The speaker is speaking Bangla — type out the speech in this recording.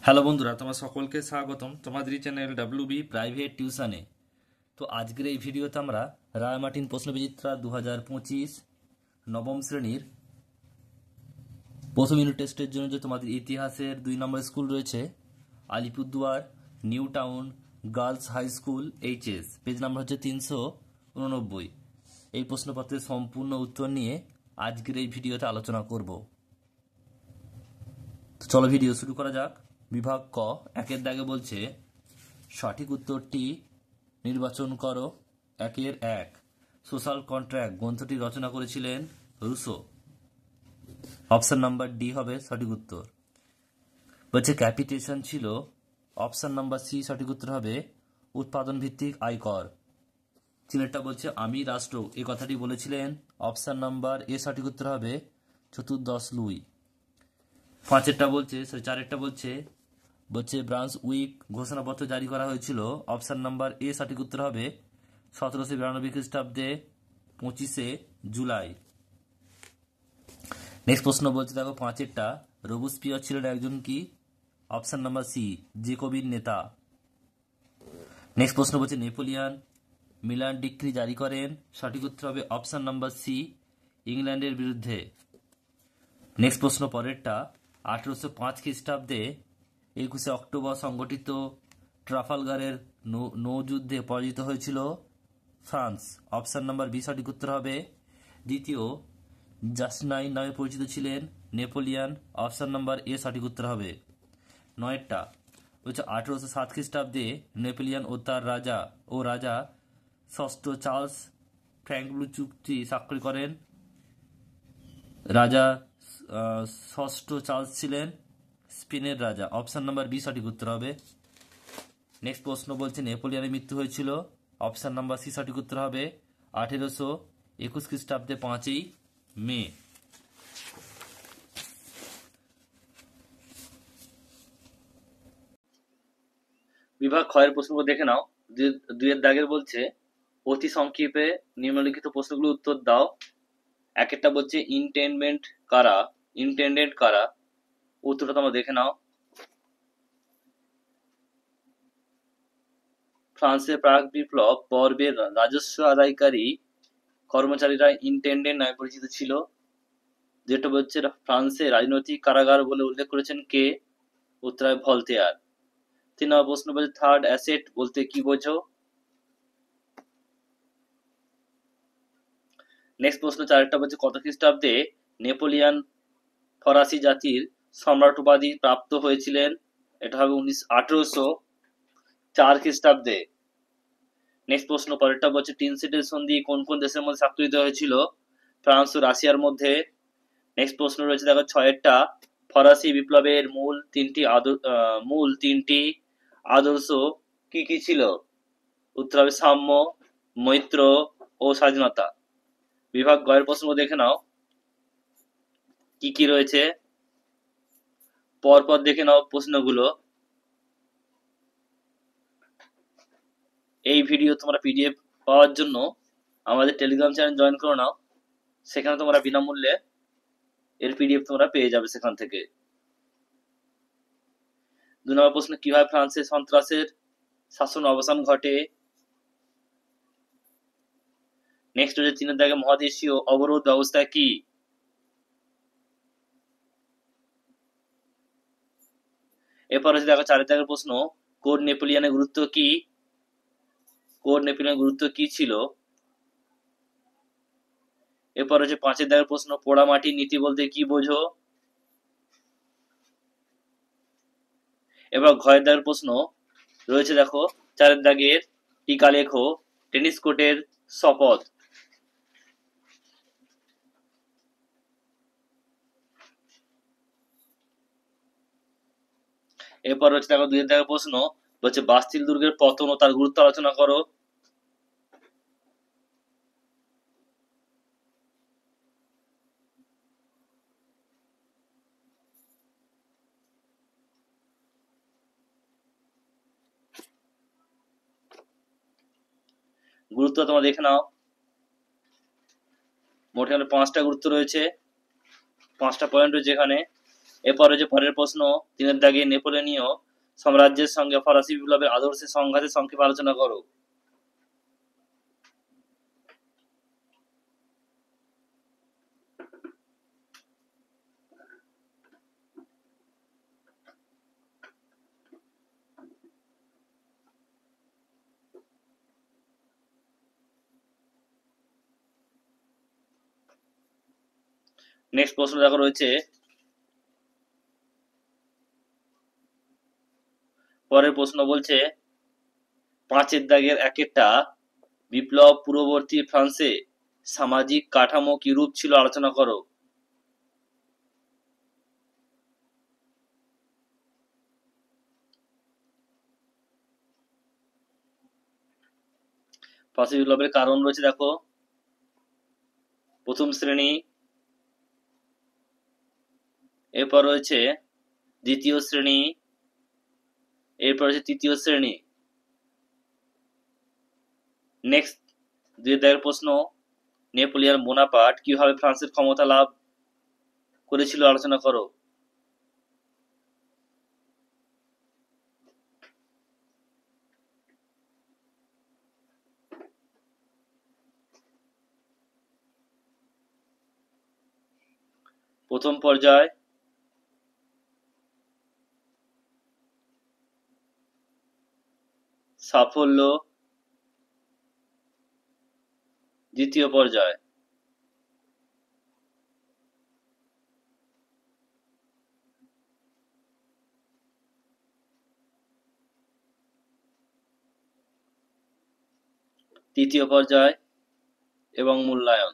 হ্যালো বন্ধুরা, তোমার সকলকে স্বাগতম তোমাদের এই চ্যানেল ডাব্লিউবি প্রাইভেট টিউশনে। তো আজকের এই ভিডিওতে আমরা রায় মার্টিন প্রশ্নবিচিত্রা 2025 নবম শ্রেণীর প্রথম ইউনিট টেস্টের জন্য যে তোমাদের ইতিহাসের 2 নম্বর স্কুল রয়েছে Alipurduar new town girls high school HS, page number হচ্ছে 389। এই প্রশ্নপত্রের সম্পূর্ণ উত্তর নিয়ে আজকের এই ভিডিওতে আলোচনা করব। তো চলো ভিডিও শুরু করা যাক। বিভাগ ক, একের দাগে বলছে সঠিক উত্তরটি নির্বাচন করো। 1 সোশ্যাল কন্ট্রাক্ট গ্রন্থটি রচনা করেছিলেন রুসো। অপশন নাম্বার ডি হবে সঠিক উত্তর। বলছে ক্যাপিটেশন ছিল, অপশন নাম্বার সি সঠিক উত্তর হবে উৎপাদন ভিত্তিক আয়কর। চিনেরটা বলছে আমি রাষ্ট্র, এই কথাটি বলেছিলেন, অপশন নাম্বার এ সঠিক উত্তর হবে চতুর্দশ লুই। চারেরটা বলছে ব্রান্স উইক ঘোষণাপত্র জারি করা হয়েছিল, অপশন নাম্বার এ সঠিক উত্তর হবে 1792 খ্রিস্টাব্দে 25শে জুলাই। নেক্সট প্রশ্ন বলছে দেখো পাঁচেরটা, রোবুস্পিয়ার ছিলেন একজন কি, অপশন নাম্বার সি জেকোবিন নেতা। নেক্সট প্রশ্ন বলছে নেপোলিয়ান মিলান ডিক্রি জারি করেন, সঠিক উত্তর হবে অপশন নাম্বার সি ইংল্যান্ডের বিরুদ্ধে। নেক্সট প্রশ্ন পরেরটা, 1805 খ্রিস্টাব্দে 21শে অক্টোবর সংগঠিত ট্রাফালগারের নৌযুদ্ধে পরাজিত হয়েছিল ফ্রান্স, অপশন নাম্বার বি সঠিক উত্তর হবে দ্বিতীয় জাস্টিনাইন নামে পরিচিত ছিলেন নেপোলিয়ান, অপশন নাম্বার এ সঠিক উত্তর হবে। 9টা বলছে 1807 খ্রিস্টাব্দে নেপোলিয়ান ও তার রাজা ষষ্ঠ চার্লস ফ্র্যাঙ্কলু চুক্তি স্বাক্ষর করেন। রাজা ষষ্ঠ চার্লস ছিলেন স্পেনের রাজা, অপশন নাম্বার বি সঠিক উত্তর হবে। নেক্সট প্রশ্ন বলছে নেপোলিয়ানের মৃত্যু হয়েছিল, অপশন নাম্বার সি সঠিক উত্তর হবে 1821 খ্রিস্টাব্দে 5ই মে। বিভাগ ক্ষয়ের প্রশ্নগুলো দেখে নাও। দুইয়ের দাগের বলছে অতি সংক্ষেপে নিম্নলিখিত প্রশ্নগুলো উত্তর দাও। একটা বলছে ইন্টেন্ডেন্ট কারা, উত্তরটা তোমরা দেখে নাও। ফ্রান্সের প্রাক বিপ্লব পর্বের রাজস্ব আদায়কারী কর্মচারীরা ইন্টেন্ডেন্ট নামে পরিচিত ছিল, যেটা হচ্ছে ফ্রান্সের রাজনৈতিক কারাগার বলে উল্লেখ করেছেন কে, উত্তর হবে ভলতেয়ার। 3 নম্বর প্রশ্ন বলছে থার্ড অ্যাসেট বলতে কি বোঝো। নেক্সট প্রশ্ন 4টা বলছে কত খ্রিস্টাব্দে নেপোলিয়ান ফরাসি জাতির সম্রাট উপাধি প্রাপ্ত হয়েছিলেন, এটা হবে 1804 খ্রিস্টাব্দে। নেক্সট প্রশ্ন পরেরটা বলছে টিনসিটের সন্ধি কোন কোন দেশের মধ্যে স্বাক্ষরিত হয়েছিল, ফ্রান্স ও রাশিয়ার মধ্যে। নেক্সট প্রশ্ন রয়েছে দেখো 6এরটা, ফরাসি বিপ্লবের মূল তিনটি আদর্শ কি কি ছিল, উত্তর হবে সাম্য, মৈত্র ও স্বাধীনতা। বিভাগ গয়ের প্রশ্ন দেখে নাও কি কি রয়েছে, পরপর দেখে নাও প্রশ্নগুলো। এই ভিডিও তোমরা পিডিএফ পাওয়ার জন্য আমাদের টেলিগ্রাম চ্যানেল জয়েন করে নাও, সেখানে তোমরা বিনামূল্যে এর পিডিএফ তোমরা পেয়ে যাবে সেখান থেকে। 2 নম্বর প্রশ্ন কিভাবে ফ্রান্সে সন্ত্রাসের শাসন অবসান ঘটে। নেক্সট হচ্ছে 3 দাগে মহাদেশীয় অবরোধ ব্যবস্থা কি। এরপর হচ্ছে দেখো 4 দাগের প্রশ্ন কোড নেপোলিয়ানের গুরুত্ব কি ছিল। এরপর হচ্ছে 5 দাগের প্রশ্ন পোড়া মাটির নীতি বলতে কি বোঝো। এবার ঘয়ের দাগের প্রশ্ন রয়েছে দেখো 4 দাগের টিকা লেখো টেনিস কোর্টের শপথ। এরপর হচ্ছে দেখো 2 দাগের প্রশ্ন বলছে বাস্তিল দুর্গের পতন ও তার গুরুত্ব আলোচনা করো। গুরুত্ব তোমরা দেখে নাও, মোট এখানে 5টা গুরুত্ব রয়েছে, 5টা পয়েন্ট রয়েছে এখানে। এরপরে যে পরের প্রশ্ন 3 দাগে নেপোলিয়নীয় সাম্রাজ্যের সঙ্গে ফরাসি বিপ্লবের আদর্শের সংঘাতের সংক্ষেপে আলোচনা করো। নেক্সট প্রশ্ন দেখো রয়েছে পরের প্রশ্ন বলছে 5 দাগের 1টা বিপ্লব পূর্ববর্তী ফ্রান্সে সামাজিক কাঠামো কিরূপ ছিল আলোচনা করো। ফরাসি বিপ্লবের কারণ রয়েছে দেখো, প্রথম শ্রেণী, এরপর রয়েছে দ্বিতীয় শ্রেণী, এরপর রয়েছে তৃতীয় শ্রেণী। নেক্সট 2 দাগের প্রশ্ন নেপোলিয়ন বোনাপার্ট কিভাবে ফ্রান্সের ক্ষমতা লাভ করেছিল আলোচনা করো। প্রথম পর্যায়, সাফল্য, দ্বিতীয় পর্যায়। তৃতীয় পর্যায় এবং মূল্যায়ন।